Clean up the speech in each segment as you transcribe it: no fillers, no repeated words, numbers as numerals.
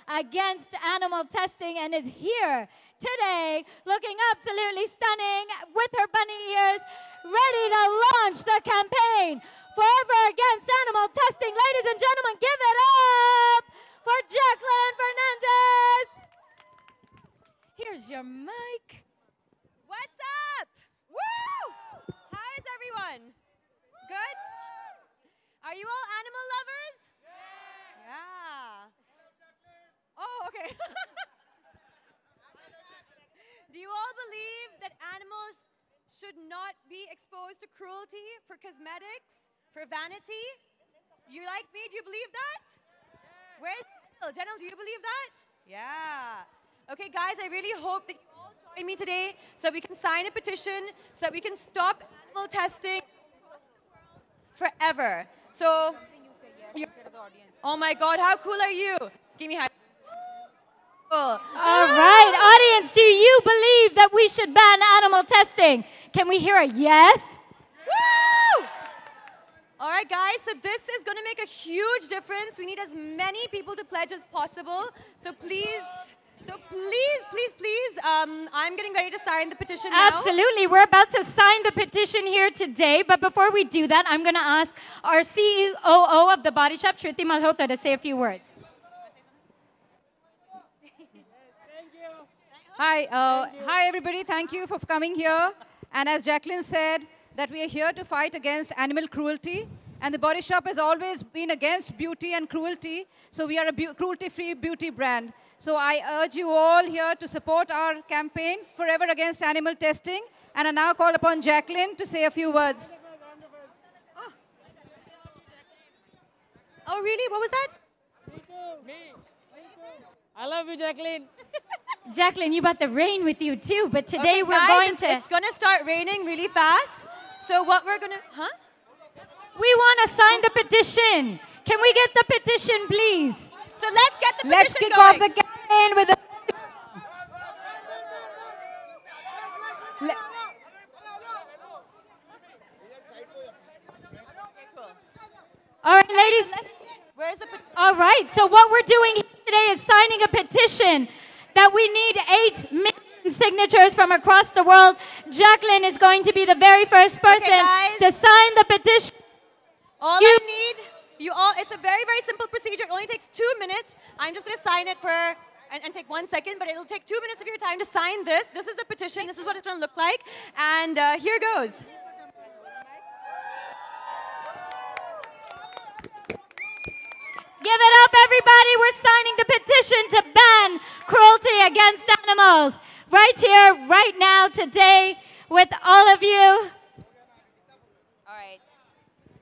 against animal testing and is here today looking absolutely stunning with her bunny ears, ready to launch the campaign forever against animal testing. Ladies and gentlemen, give it up for Jacqueline Fernandez. Here's your mic. What's up? Woo! How is everyone? Good? Are you all animal lovers? Yeah. Oh, okay. Do you all believe that animals should not be exposed to cruelty for cosmetics, for vanity? You like me? Do you believe that? Where's General, do you believe that? Yeah. Okay, guys, I really hope that you all join me today so we can sign a petition so that we can stop animal testing forever. So, oh my God, how cool are you? Give me high. Cool. All right, audience, do you believe that we should ban animal testing? Can we hear a yes? Woo! All right, guys, so this is going to make a huge difference. We need as many people to pledge as possible. So please, I'm getting ready to sign the petition now. Absolutely. We're about to sign the petition here today. But before we do that, I'm going to ask our COO of the Body Shop, Shruti Malhotra, to say a few words. Hi everybody. Thank you for coming here. And as Jacqueline said, that we are here to fight against animal cruelty. And the Body Shop has always been against beauty and cruelty. So we are a cruelty-free beauty brand. So I urge you all here to support our campaign, Forever Against Animal Testing. And I now call upon Jacqueline to say a few words. Oh really? What was that? Me. I love you, Jacqueline. Jacqueline, you brought the rain with you too, but today Okay, we're guys, going to... It's going to start raining really fast. So what we're going to... Huh? We want to sign the petition. Can we get the petition, please? So let's get the petition Let's kick going. off the campaign with the... All right, ladies. Where's the petition? All right, so what we're doing here today is signing a petition that we need 8 million signatures from across the world. Jacqueline is going to be the very first person to sign the petition. All I need, you all, it's a very, very simple procedure. It only takes 2 minutes. I'm just going to sign it for, and take 1 second, but it'll take 2 minutes of your time to sign this. This is the petition. This is what it's going to look like. And here goes. Give it up, everybody. We're signing the petition to ban cruelty against animals. Right here, right now, today, with all of you. All right.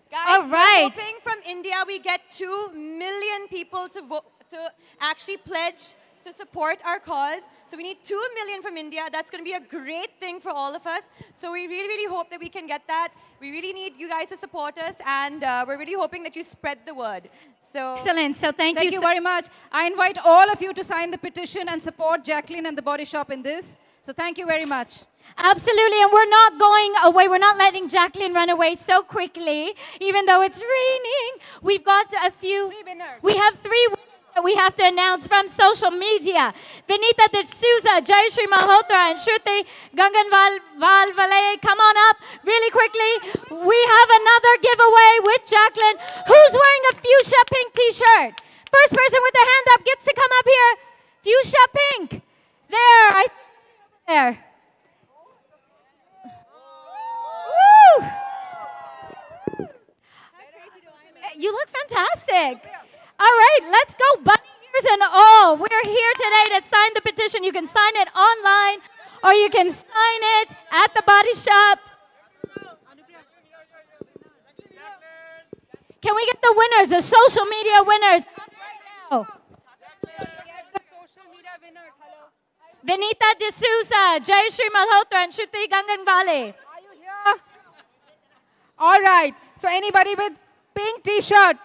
Guys, all right. we're hoping from India we get 2 million people to vote, to actually pledge to support our cause. So we need 2 million from India. That's going to be a great thing for all of us. So we really, really hope that we can get that. We really need you guys to support us, and we're really hoping that you spread the word. So excellent. So thank you very much. I invite all of you to sign the petition and support Jacqueline and the Body Shop in this. So thank you very much. Absolutely, and we're not going away. We're not letting Jacqueline run away so quickly, even though it's raining. We've got a few. 3 winners. We have 3 winners that we have to announce from social media. Vinita D'Souza, Jayashree Malhotra, and Shruti Ganganvalvale. Come on up really quickly. We have another giveaway with Jacqueline. Who's wearing a fuchsia pink t-shirt? First person with their hand up gets to come up here. Fuchsia pink. There. There. Woo! You look fantastic. All right, let's go, bunny ears and all. We're here today to sign the petition. You can sign it online, or you can sign it at the Body Shop. Can we get the winners, the social media winners? Right now. Vinita D'Souza, Jayashree Malhotra, and Shruti Ganganvalvale. Are you here? All right. So anybody with pink t-shirt,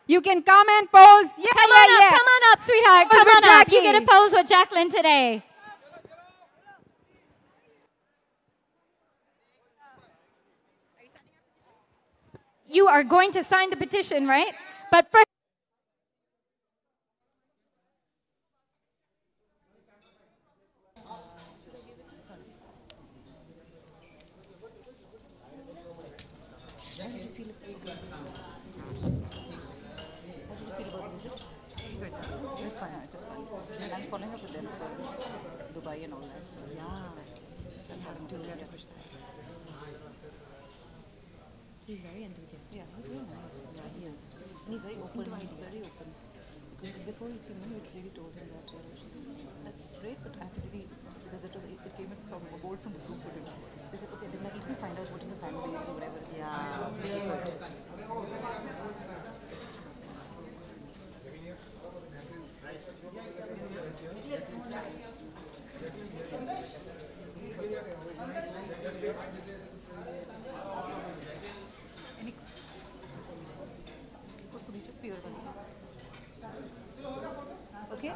you can come and pose. Yeah, come on up, sweetheart. Pose come on Jackie. up. You get a pose with Jacqueline today. You are going to sign the petition, right? But first. He's very enthusiastic. Yeah, he's very nice. Yeah, he is. And he's very open to ideas. Very open. Because before he came in, we really told him that, she said, that's great, but actually, because it came in from a board from the group for him. So he said, okay, then let me find out what is the fan base and whatever it is. Yeah, really good. Okay?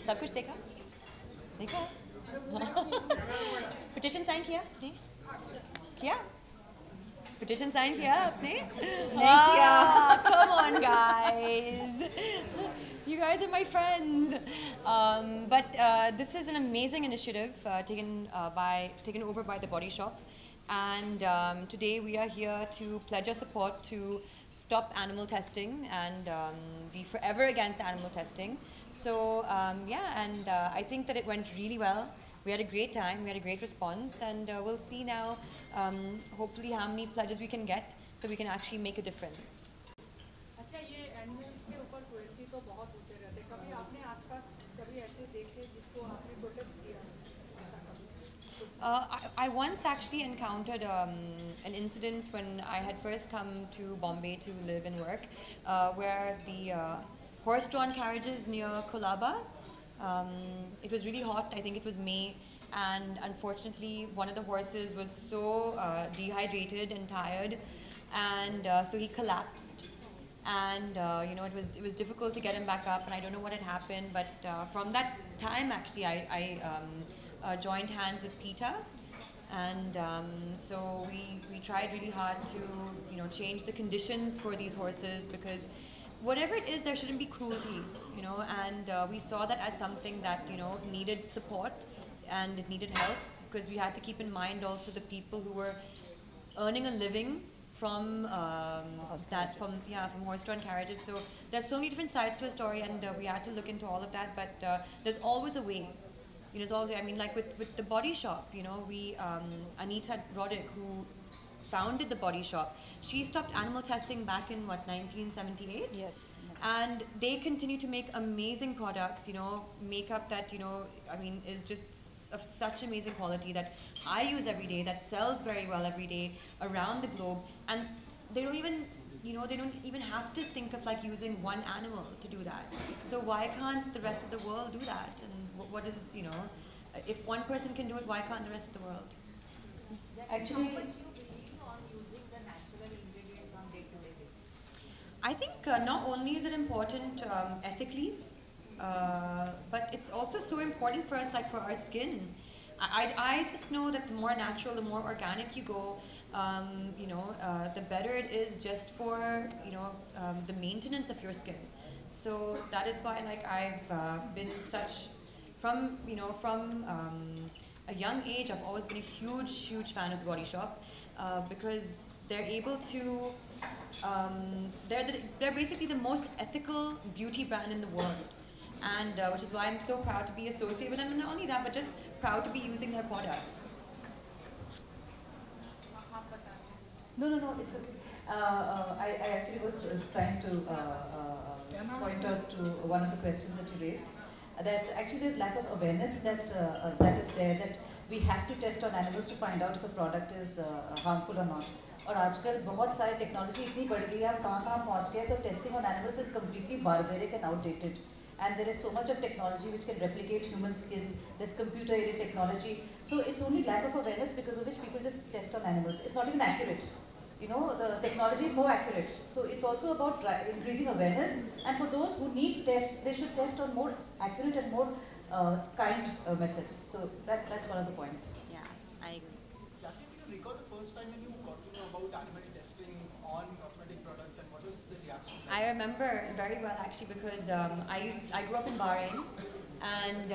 सब कुछ देखा? देखा? Petition sign किया? नहीं? किया? Petition sign किया आपने? नहीं किया. Come on, guys. You guys are my friends. But this is an amazing initiative taken over by the Body Shop. And today we are here to pledge our support to stop animal testing and be forever against animal testing. So yeah, and I think that it went really well. We had a great time, we had a great response, and we'll see now hopefully how many pledges we can get so we can actually make a difference. अच्छा ये animals के ऊपर cruelty तो बहुत होते रहते हैं कभी आपने आसपास कभी ऐसे देखे जिसको आपने प्रोटेक्ट किया I once actually encountered an incident when I had first come to Bombay to live and work, where the horse-drawn carriages near Kolaba, it was really hot, I think it was May, and unfortunately one of the horses was so dehydrated and tired, and so he collapsed. And you know, it was difficult to get him back up, and I don't know what had happened, but from that time actually I joined hands with PETA, and so we tried really hard to, you know, change the conditions for these horses, because whatever it is, there shouldn't be cruelty, you know, and we saw that as something that, you know, needed support and it needed help, because we had to keep in mind also the people who were earning a living from from horse-drawn carriages. So there's so many different sides to a story, and we had to look into all of that, but there's always a way. You know, it's always, I mean, like with the Body Shop, you know, we, Anita Roddick, who founded the Body Shop, she stopped animal testing back in, what, 1978? Yes. And they continue to make amazing products, you know, makeup that, you know, I mean, is just of such amazing quality that I use every day, that sells very well every day around the globe. And they don't even, you know, they don't even have to think of like using one animal to do that. So why can't the rest of the world do that? And what is, you know, if one person can do it, why can't the rest of the world? Actually, I think not only is it important ethically, but it's also so important for us, like for our skin. I just know that the more natural, the more organic you go, you know, the better it is just for, you know, the maintenance of your skin. So that is why, like, I've been such, from, you know, from a young age, I've always been a huge fan of the Body Shop, because they're able to, they're basically the most ethical beauty brand in the world. And which is why I'm so proud to be associated with them, and not only that, but just proud to be using their products. No, it's okay. I actually was trying to point out to one of the questions that you raised, that actually there's lack of awareness that that is there, that we have to test on animals to find out if a product is harmful or not. और आजकल बहुत सारे technology इतनी बढ़ गई है, आप कहाँ पहुँच गए, तो testing on animals is completely barbaric and outdated. And there is so much of technology which can replicate human skin. There's computer-aided technology. So it's only lack of awareness because of which people just test on animals. It's not even accurate. You know, the technology is more accurate. So it's also about increasing awareness. And for those who need tests, they should test on more accurate and more kind methods. So that's one of the points. Yeah, I agree. Jacqueline, do you recall the first time when you got to know about animal testing on cosmetic products, and what was the reaction? I remember very well actually, because I grew up in Bahrain, and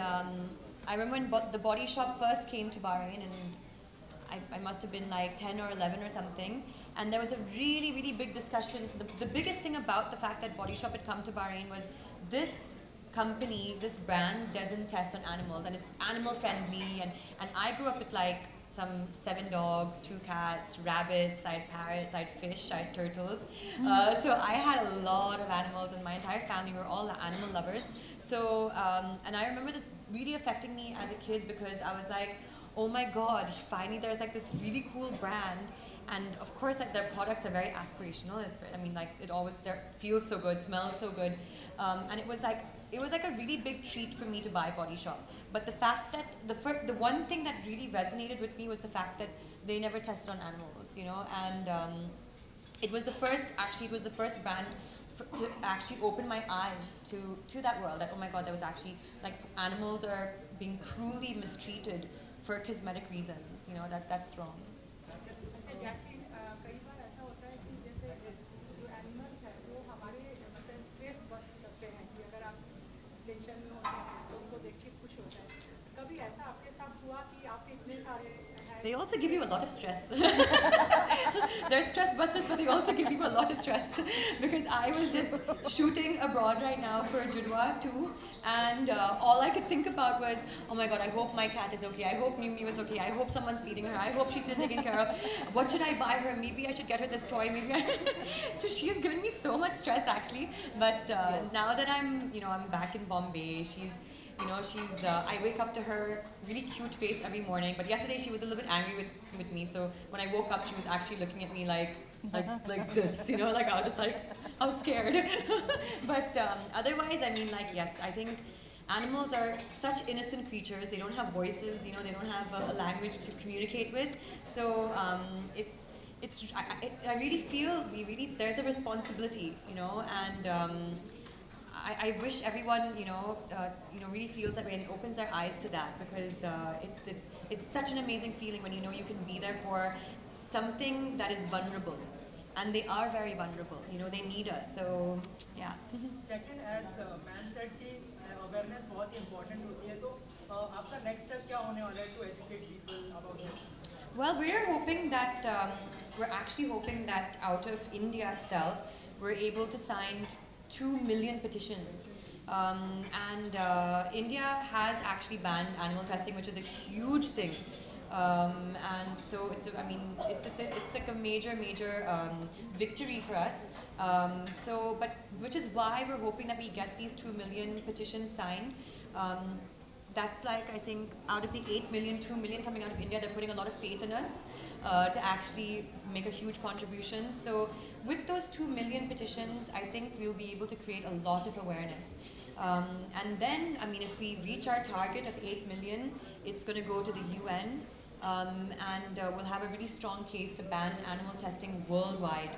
I remember when the Body Shop first came to Bahrain, and I must have been like 10 or 11 or something, and there was a really big discussion. The biggest thing about the fact that Body Shop had come to Bahrain was this company, this brand doesn't test on animals, and it's animal friendly, and I grew up with like some 7 dogs, 2 cats, rabbits, I had parrots, I had fish, I had turtles. So I had a lot of animals, and my entire family were all animal lovers. So, and I remember this really affecting me as a kid, because I was like, oh my God, finally there's like this really cool brand. And of course, like, their products are very aspirational. I mean, like, it always feels so good, smells so good, and it was like a really big treat for me to buy Body Shop. But the fact that the one thing that really resonated with me was the fact that they never tested on animals, you know. And it was the first brand to actually open my eyes to that world. That, oh my God, there was actually, like, animals are being cruelly mistreated for cosmetic reasons. You know, that's wrong. Jacqueline, कई बार ऐसा होता है कि जैसे जो animals है वो हमारे मतलब फेस बस करते हैं कि अगर आप टेंशन में होते हैं तो उनको देख के खुश होता है. कभी ऐसा आपके साथ हुआ कि आपके इतने सारे They also give you a lot of stress. They're stress busters, but they also give you a lot of stress. Because I was just shooting abroad right now for Judwa too, and all I could think about was, oh my God, I hope my cat is okay. I hope Mew Mew is okay. I hope someone's feeding her. I hope she's still taken care of. What should I buy her? Maybe I should get her this toy. So she has given me so much stress actually. But Yes. now that I'm back in Bombay, I wake up to her really cute face every morning. But yesterday she was a little bit angry with me. So when I woke up, she was actually looking at me like this, like I was just like, I was scared. But otherwise, I mean, like, yes, I think animals are such innocent creatures. They don't have voices, they don't have a language to communicate with. So I really feel there's a responsibility, and I wish everyone, really feels that way and opens their eyes to that, because it's such an amazing feeling when you can be there for something that is vulnerable, and they are very vulnerable. They need us. So yeah. Jacqueline, as man said कि awareness बहुत important होती है, तो आपका next step क्या होने वाला है to educate people about this? Well, we're actually hoping that out of India itself, we're able to sign 2 million petitions. And India has actually banned animal testing, which is a huge thing. And so it's like a major victory for us. Which is why we're hoping that we get these 2 million petitions signed. That's like, I think, out of the 8 million, 2 million coming out of India, they're putting a lot of faith in us to actually make a huge contribution. So with those 2 million petitions, I think we'll be able to create a lot of awareness. And then, I mean, if we reach our target of 8 million, it's going to go to the UN, and we'll have a really strong case to ban animal testing worldwide.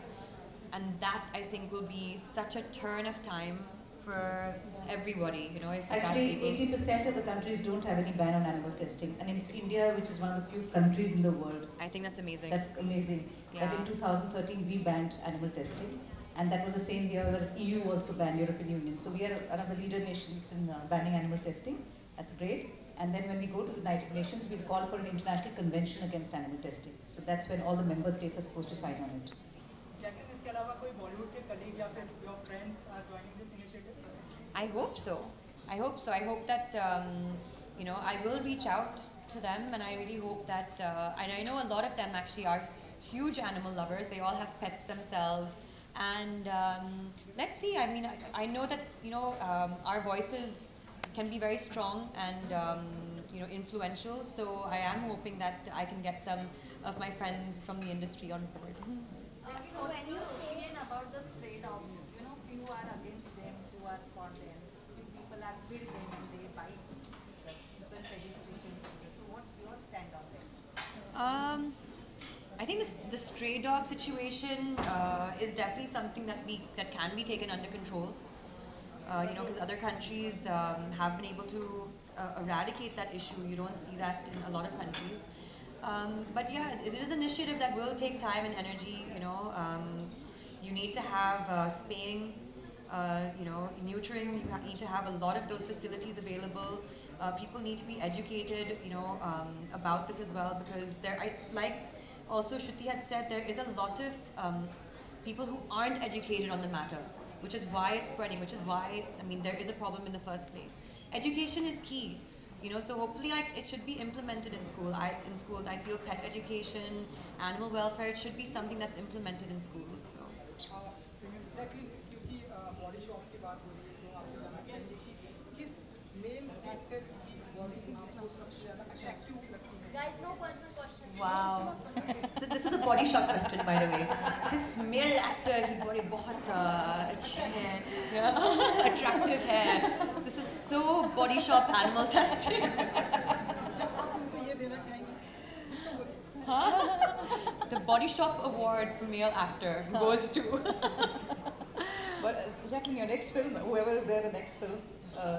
And that, I think, will be such a turn of time for everybody, if Actually, 80% of the countries don't have any ban on animal testing, and it's India, which is one of the few countries in the world. I think that's amazing. That's amazing. Yeah. That in 2013 we banned animal testing, and that was the same year that EU also banned, European Union. So we are one of the leader nations in banning animal testing. That's great. And then when we go to the United Nations, we'll call for an international convention against animal testing. So that's when all the member states are supposed to sign on it. Jacqueline, इसके अलावा कोई Bollywood के colleague या फिर your friends are joining this initiative? I hope so. I hope that, I will reach out to them, and I really hope that, and I know a lot of them actually are huge animal lovers. They all have pets themselves. And let's see, I mean, I know that, our voices can be very strong and, influential. So I am hoping that I can get some of my friends from the industry on board. So when you say about the stray dogs, few are against them, few are for them. Few people are with them and they bite people's registrations. So what's your stand on them? I think the stray dog situation is definitely something that can be taken under control. Because other countries have been able to eradicate that issue. You don't see that in a lot of countries. But yeah, it is an initiative that will take time and energy. You need to have spaying, neutering. You need to have a lot of those facilities available. People need to be educated, about this as well, because like also Shruti had said, there is a lot of people who aren't educated on the matter. which is why it's spreading, which is why, I mean, there is a problem in the first place. Education is key, you know, so hopefully like it should be implemented in schools. I feel pet education, animal welfare, it should be something that's implemented in schools. So. Exactly, क्योंकि body shop की बात हो रही है, तो आपसे जानना चाहेंगे कि किस male actor की body आपको सबसे ज़्यादा attractive लगती है? Guys, no personal questions. Wow. So this is a body shop question, by the way. This male actor, he got a बहुत अच्छे hair, yeah. Attractive hair. This is so body shop animal testing. Huh? The body shop award for male actor goes to. But Jacqueline, your next film, whoever is there, the next film.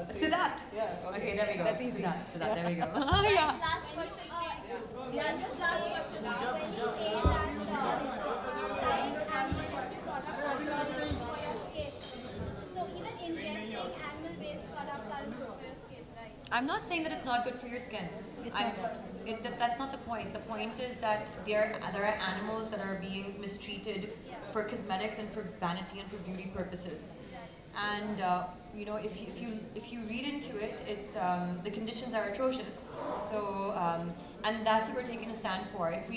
Siddharth. Yeah. Okay, there we go. That's easy. Siddharth, there we go. Yeah. Last question, please. Yeah, just last question. When you say that applying animal products are good for your skin, so even ingesting animal-based products are good for your skin, right? I'm not saying that it's not good for your skin. That's not the point. The point is that there are animals that are being mistreated for cosmetics and for vanity and for beauty purposes. And you know, if you read into it, it's the conditions are atrocious. So and that's what we're taking a stand for. If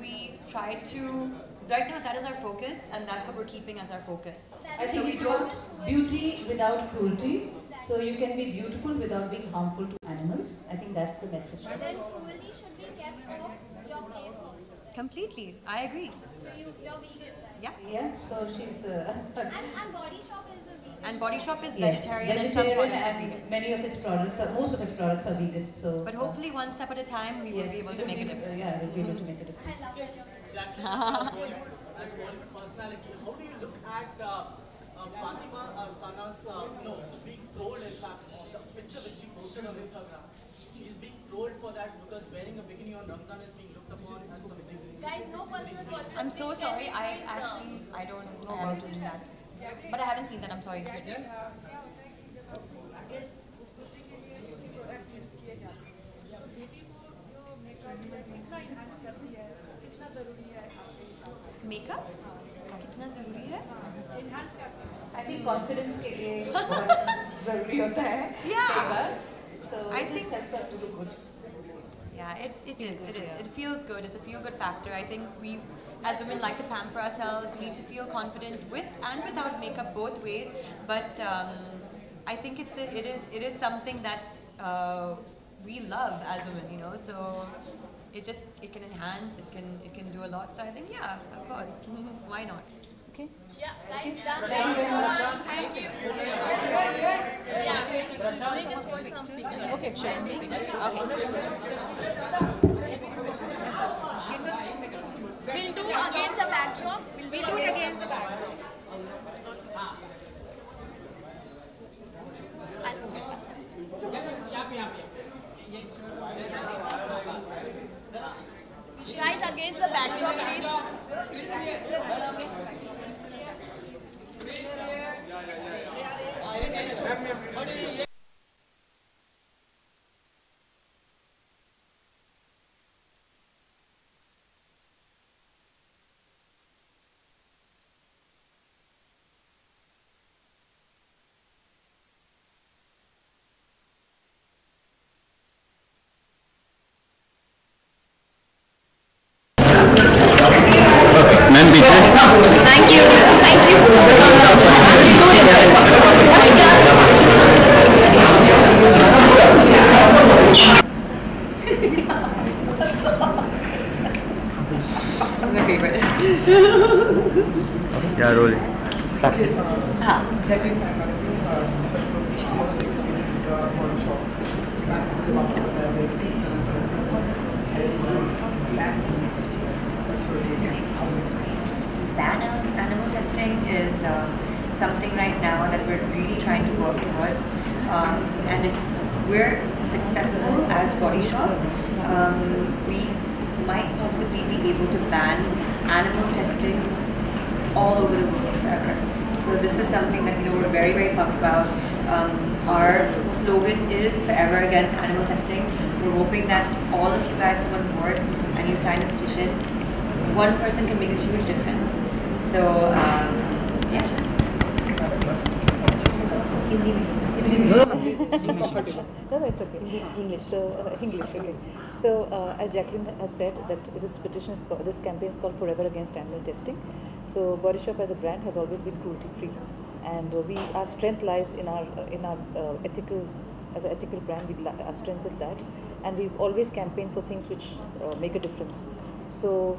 we try to right now, that is our focus, and that's what we're keeping as our focus. I think it's about beauty without cruelty. So you can be beautiful without being harmful to animals. I think that's the message. And then cruelty should be kept off your plates also. Completely, I agree. So you're vegan, right? Yeah. Yes. So she's. And Body Shop is a vegan. And Body Shop is Yes, vegetarian and some products are and vegan. many of its products, most of its products are vegan. So. But hopefully, one step at a time, we will be able to make a difference. Yeah, we'll be able to make a difference. I love that you're Jacqueline, as Bollywood personality, how do you look at Fatima Sana's being trolled? In fact, the picture which she posted on Instagram, she is being trolled for that because wearing a bikini on Ramzan is being looked upon as something. Guys, no personal questions. I'm so sorry. I don't know about doing that. But I haven't seen that. I'm sorry. Makeup? कितना ज़रूरी है? I think confidence के लिए बहुत ज़रूरी होता है. Yeah. So I it think just helps us to look good. Yeah, it is. It feels good. It's a feel-good factor. I think we, as women, like to pamper ourselves. We need to feel confident with and without makeup, both ways. But I think it is something that we love as women, you know. So it can enhance. It can do a lot. So I think, yeah, of course, why not? Okay. Yeah, guys, done. Thank you very much. Thank you. Yeah, they just want something. Okay, sure. We'll do against the backdrop. We'll do it against the back. Guys, against the backdrop, please. Thank you. Thank you so That's my favorite. Yeah, rolling. Jacqueline Animal testing is something right now that we're really trying to work towards. And if we're successful as Body Shop, we might possibly be able to ban animal testing all over the world forever. So this is something that we're very, very pumped about. Our slogan is forever against animal testing. We're hoping that all of you guys come on board and you sign a petition. One person can make a huge difference. So, yeah. Hindi mein. No, it's okay. English. So English. Okay. So as Jacqueline has said, that this petition is this campaign is called Forever Against Animal Testing. So Body Shop as a brand has always been cruelty free, and our strength lies in our ethical. As an ethical brand, our strength is that, and we've always campaigned for things which make a difference. So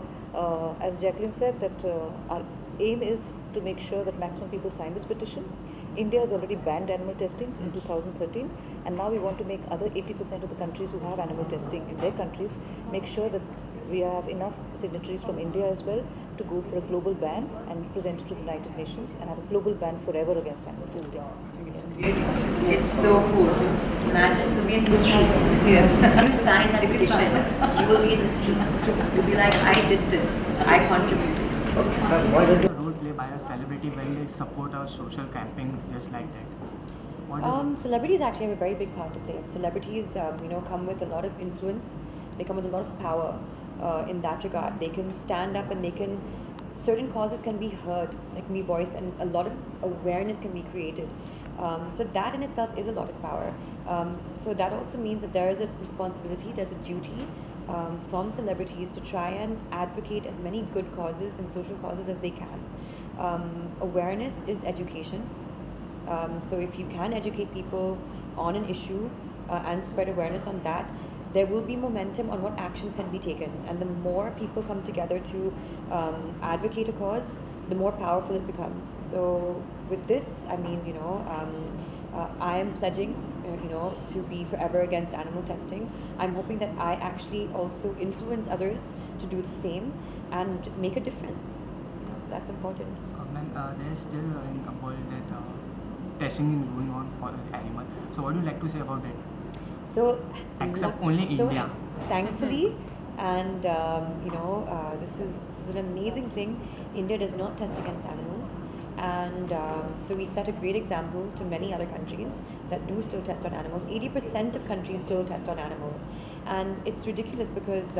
as Jacqueline said, that our aim is to make sure that maximum people sign this petition. India has already banned animal testing in 2013, and now we want to make other 80% of the countries who have animal testing in their countries make sure that we have enough signatories from India as well to go for a global ban and present it to the United Nations and have a global ban forever against animal testing. It's so cool. Imagine you'll be in history. Yes. If you sign that petition, you will be in history. You'll be like, I did this. I contributed. What is the role played by a celebrity when they support a social campaign just like that? Celebrities actually have a very big part to play. Celebrities, come with a lot of influence. They come with a lot of power in that regard. They can stand up and certain causes can be heard, like be voiced, and a lot of awareness can be created. So that in itself is a lot of power. So that also means that there is a responsibility, there's a duty from celebrities to try and advocate as many good causes and social causes as they can. Awareness is education. So if you can educate people on an issue and spread awareness on that, there will be momentum on what actions can be taken. And the more people come together to advocate a cause, the more powerful it becomes. So with this, I mean, I am pledging, to be forever against animal testing. I'm hoping that I actually also influence others to do the same and make a difference. So that's important. There's still in a world that testing is going on for animals. So what do you like to say about that? So except only India. Thankfully, and this is an amazing thing. India does not test against animals, and so we set a great example to many other countries that do still test on animals. 80% of countries still test on animals, and it's ridiculous because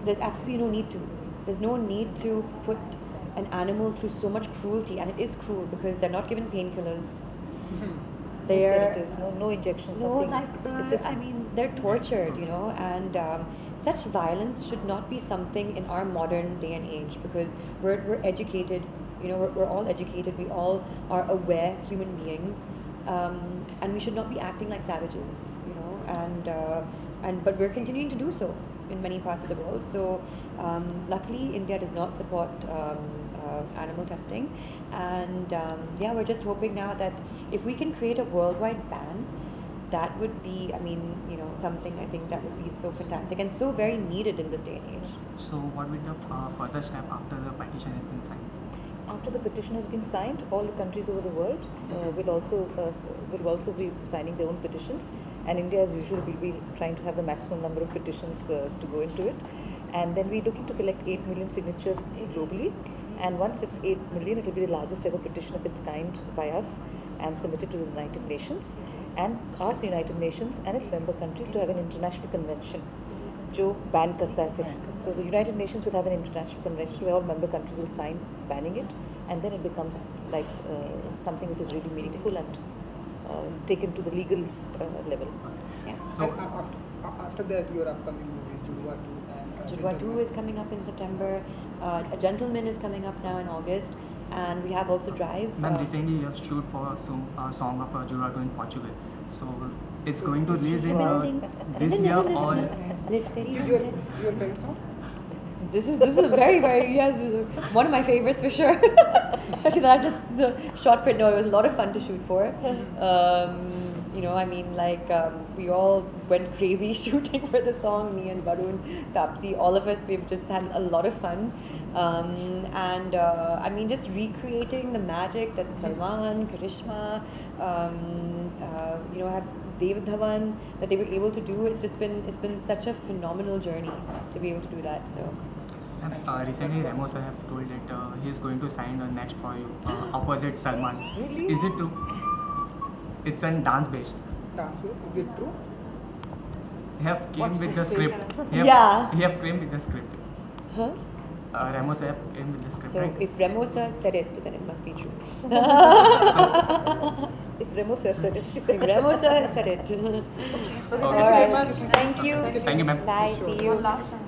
there's absolutely no need to. There's no need to put an animal through so much cruelty, and it is cruel because they're not given painkillers. No sedatives, no injections, nothing. It's just, they're tortured, and such violence should not be something in our modern day and age, because we're educated, we're all educated, we all are aware human beings, and we should not be acting like savages, but we're continuing to do so in many parts of the world. So luckily India does not support animal testing, and we're just hoping now that if we can create a worldwide ban, that would be, something I think that would be so fantastic and so very needed in this day and age. So what will the further step after the petition has been signed? After the petition has been signed, all the countries over the world will also be signing their own petitions, and India as usual will be trying to have the maximum number of petitions to go into it, and then we're looking to collect 8 million signatures globally, and once it's 8 million, it will be the largest ever petition of its kind by us and submitted to the United Nations, and ask the United Nations and its member countries to have an international convention जो ban करता है फिर. So the United Nations will have an international convention where all member countries will sign banning it, and then it becomes like something which is really meaningful and taken to the legal level. Yeah. So after that, your upcoming movies, Judwa 2 and Judwa 2 is coming up in September. A Gentleman is coming up now in August, and we have also Drive. Ma'am, recently you have shoot for a song of Judwa 2 in Portugal. So it's going to release in this year or your favorite song? This is a very, very, yes, one of my favorites for sure. Especially that I've just shot for it. No, it was a lot of fun to shoot for. We all went crazy shooting for the song. Me and Varun, Tapsi, all of us, we've just had a lot of fun. Just recreating the magic that Salman, Karishma, have David Dhawan, that they were able to do. It's been such a phenomenal journey to be able to do that. So. Recently, Ramos have told that he is going to sign a next for you opposite Salman. Really? Is it true? It's a dance based. Is it true? He have came with the script. He have came with the script. Huh? Ramos have came with the script. So right? if Ramos said it, then it must be true. If Remo sir said it. Remo sir said it. Okay, All right. right. Thank you. Thank you, ma'am. Bye. See you.